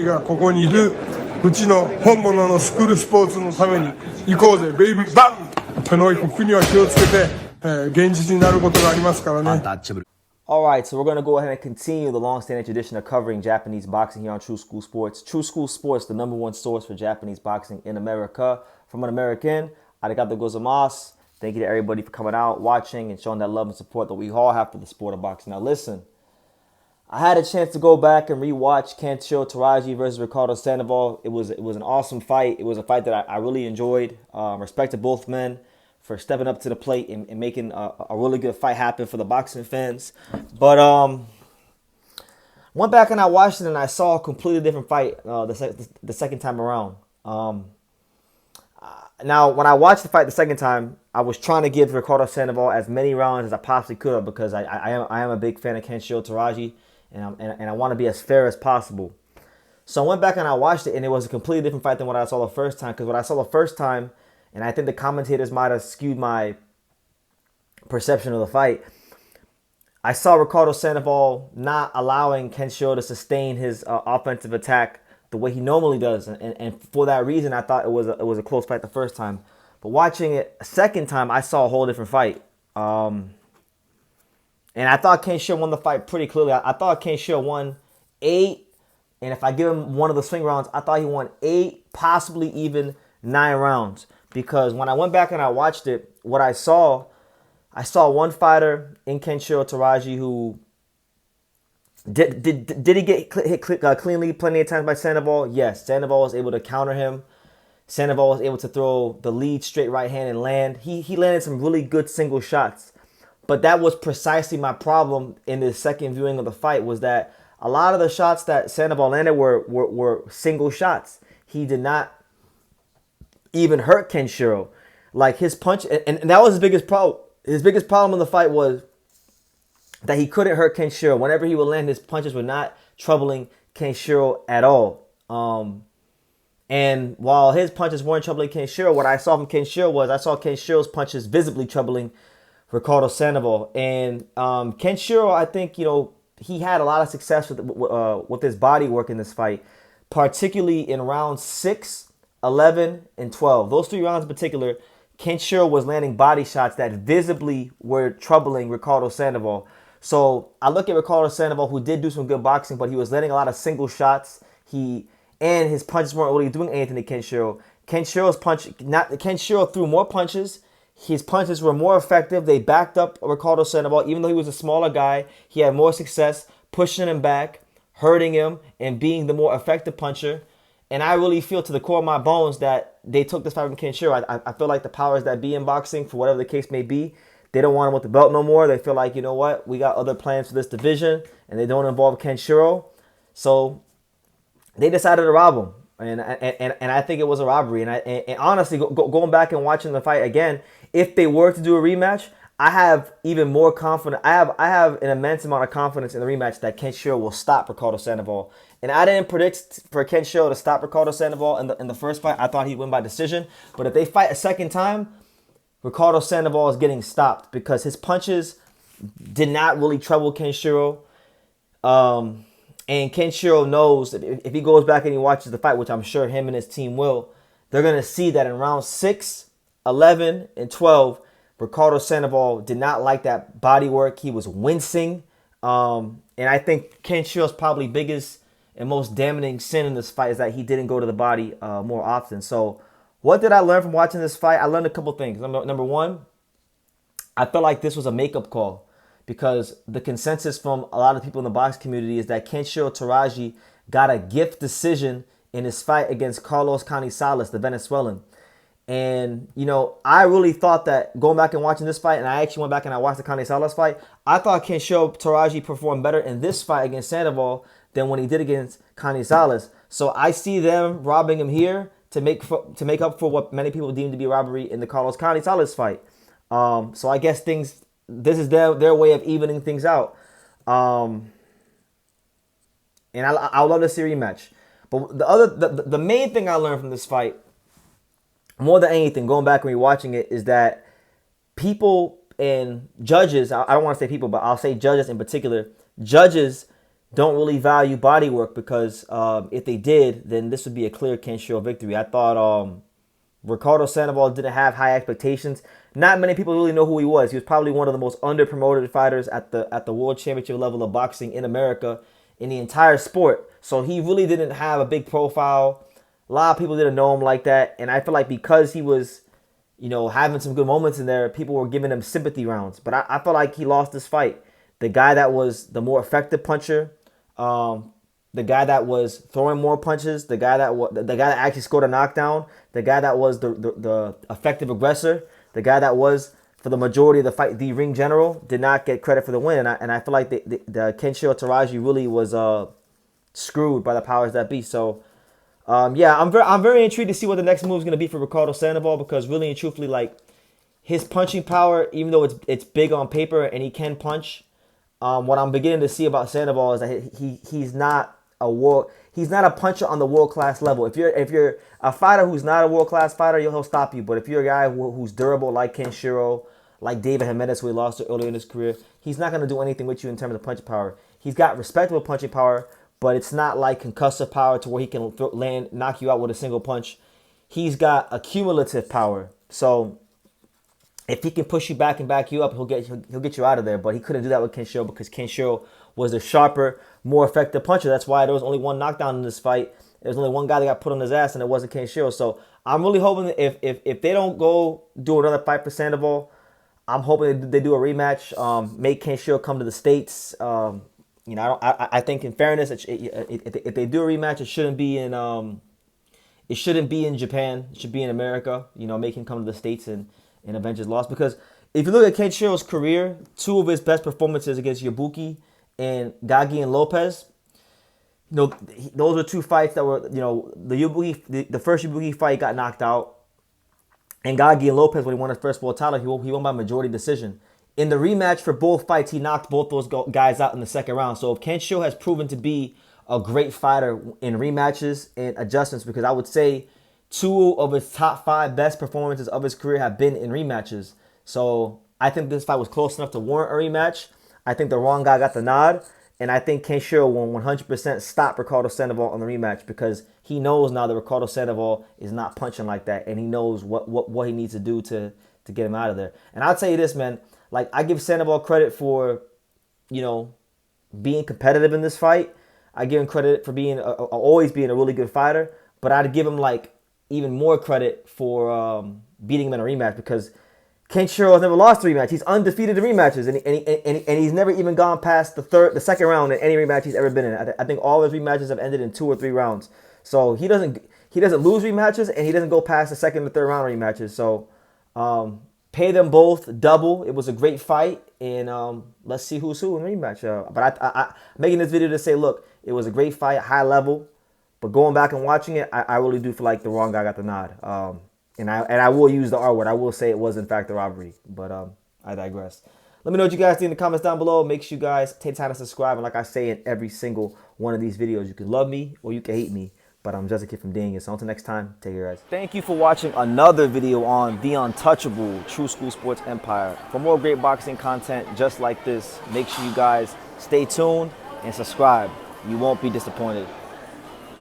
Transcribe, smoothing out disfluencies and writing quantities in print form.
がここにいるうちの本物のスクールスポーツのために行こうぜベイビーバンこの国は気をつけて、現実になることがありますからね。Alright, so we're going to go ahead and continue the long-standing tradition of covering Japanese boxing here on True School Sports. True School Sports, the #1 source for Japanese boxing in America. From an American, arigato gozaimasu. Thank you to everybody for coming out, watching, and showing that love and support that we all have for the sport of boxing. Now listen, I had a chance to go back and rewatch Kenshiro Teraji versus Ricardo Sandoval. It was an awesome fight. It was a fight that I really enjoyed. Respected both men for stepping up to the plate and making a really good fight happen for the boxing fans. But went back and I watched it and I saw a completely different fight the second time around. Now, when I watched the fight the second time, I was trying to give Ricardo Sandoval as many rounds as I possibly could because I am a big fan of Kenshiro Teraji and I want to be as fair as possible. So I went back and I watched it and it was a completely different fight than what I saw the first time, because what I saw the first time, and I think the commentators might have skewed my perception of the fight, I saw Ricardo Sandoval not allowing Kenshiro to sustain his offensive attack the way he normally does. And for that reason, I thought it was a close fight the first time. But watching it a second time, I saw a whole different fight. And I thought Kenshiro won the fight pretty clearly. I thought Kenshiro won 8. And if I give him one of the swing rounds, I thought he won 8, possibly even 9 rounds. Because when I went back and I watched it, what I saw one fighter in Kenshiro Teraji who did he get hit cleanly plenty of times by Sandaval? Yes, Sandaval was able to counter him. Sandaval was able to throw the lead straight right hand and land. He landed some really good single shots. But that was precisely my problem in the second viewing of the fight, was that a lot of the shots that Sandaval landed were single shots. He did not even hurt Kenshiro. Like his punch, and that was his biggest problem. His biggest problem in the fight was that he couldn't hurt Kenshiro. Whenever he would land, his punches were not troubling Kenshiro at all. And while his punches weren't troubling Kenshiro, what I saw from Kenshiro was I saw Kenshiro's punches visibly troubling Ricardo Sandoval. And Kenshiro, I think, he had a lot of success with his body work in this fight, particularly in rounds 6, 11, and 12. Those 3 rounds in particular, Kenshiro was landing body shots that visibly were troubling Ricardo Sandoval. So I look at Ricardo Sandoval, who did do some good boxing, but he was landing a lot of single shots. And his punches weren't really doing anything to Kenshiro. Kenshiro threw more punches. His punches were more effective. They backed up Ricardo Sandoval. Even though he was a smaller guy, he had more success pushing him back, hurting him, and being the more effective puncher. And I really feel to the core of my bones that they took this fight from Kenshiro. I feel like the powers that be in boxing, for whatever the case may be, they don't want him with the belt no more. They feel like, you know what, we got other plans for this division, and they don't involve Kenshiro. So they decided to rob him. And I think it was a robbery. And honestly, going back and watching the fight again, if they were to do a rematch, I have even more confidence. I have an immense amount of confidence in the rematch that Kenshiro will stop Ricardo Sandoval. And I didn't predict for Kenshiro to stop Ricardo Sandoval in the first fight. I thought he'd win by decision. But if they fight a second time, Ricardo Sandoval is getting stopped because his punches did not really trouble Kenshiro. And Kenshiro knows that if he goes back and he watches the fight, which I'm sure him and his team will, they're going to see that in rounds 6, 11, and 12, Ricardo Sandoval did not like that body work. He was wincing. And I think Kenshiro's probably biggest and most damaging sin in this fight is that he didn't go to the body more often. So what did I learn from watching this fight? I learned a couple things. Number one, I felt like this was a makeup call, because the consensus from a lot of people in the box community is that Kenshiro Teraji got a gift decision in his fight against Carlos Canizales, the Venezuelan. And, I really thought that going back and watching this fight, and I actually went back and I watched the Canizales fight, I thought Kenshiro Teraji performed better in this fight against Sandaval than when he did against Canizales. So I see them robbing him here to make up for what many people deem to be robbery in the Carlos Canizales fight. So I guess this is their way of evening things out. And I would love to see a rematch. But the main thing I learned from this fight, more than anything, going back and rewatching it, is that people and judges, I don't want to say people, but I'll say judges in particular, judges don't really value body work because if they did, then this would be a clear Kenshiro victory. I thought Ricardo Sandoval didn't have high expectations. Not many people really know who he was. He was probably one of the most under-promoted fighters at the World Championship level of boxing in America in the entire sport. So he really didn't have a big profile. A lot of people didn't know him like that. And I feel like because he was, having some good moments in there, people were giving him sympathy rounds. But I felt like he lost this fight. The guy that was the more effective puncher, the guy that was throwing more punches, the guy that actually scored a knockdown, the guy that was the effective aggressor, the guy that was for the majority of the fight the ring general, did not get credit for the win. And I feel like the Kenshiro Teraji really was screwed by the powers that be. So yeah, I'm very intrigued to see what the next move is going to be for Ricardo Sandoval, because really and truthfully, like, his punching power, even though it's big on paper and he can punch, what I'm beginning to see about Sandaval is that he's not a puncher on the world class level. If you're a fighter who's not a world class fighter, he'll stop you. But if you're a guy who's durable like Kenshiro, like David Jimenez, who he lost to earlier in his career, he's not going to do anything with you in terms of punching power. He's got respectable punching power, but it's not like concussive power to where he can knock you out with a single punch. He's got accumulative power. So if he can push you back and back you up, he'll get you out of there. But he couldn't do that with Kenshiro because Kenshiro was the sharper, more effective puncher. That's why there was only one knockdown in this fight. There was only one guy that got put on his ass, and it wasn't Kenshiro. So I'm really hoping that if they don't go do another fight for Sandoval, I'm hoping they do a rematch. Make Kenshiro come to the States. I think in fairness, if they do a rematch, it shouldn't be in Japan. It should be in America. Make him come to the States and avenge his loss. Because if you look at Kenshiro's career, two of his best performances against Yabuki and Gagi and Lopez, those were two fights that were, the first Yabuki fight, he got knocked out. And Gagi and Lopez, when he won his first world title, he won by majority decision. In the rematch for both fights, he knocked both those guys out in the second round. So Kenshiro has proven to be a great fighter in rematches and adjustments, because I would say two of his top 5 best performances of his career have been in rematches. So I think this fight was close enough to warrant a rematch. I think the wrong guy got the nod. And I think Kenshiro will 100% stop Ricardo Sandoval on the rematch, because he knows now that Ricardo Sandoval is not punching like that. And he knows what he needs to do to get him out of there. And I'll tell you this, man. Like, I give Sandoval credit for, being competitive in this fight. I give him credit for always being a really good fighter. But I'd give him, like, even more credit for beating him in a rematch, because Kenshiro has never lost a rematch. He's undefeated in rematches, and he's never even gone past the second round in any rematch he's ever been in. I think all his rematches have ended in 2 or 3 rounds. So he doesn't lose rematches, and he doesn't go past the second or third round rematches. So pay them both double. It was a great fight, and let's see who's who in the rematch. But I'm making this video to say, look, it was a great fight, high level. But going back and watching it, I really do feel like the wrong guy got the nod. And I will use the R word. I will say it was, in fact, a robbery. But I digress. Let me know what you guys think in the comments down below. Make sure you guys take time to subscribe. And like I say in every single one of these videos, you can love me or you can hate me. But I'm just a kid from Daniel. So until next time, take care, guys. Thank you for watching another video on the untouchable True School Sports Empire. For more great boxing content just like this, make sure you guys stay tuned and subscribe. You won't be disappointed.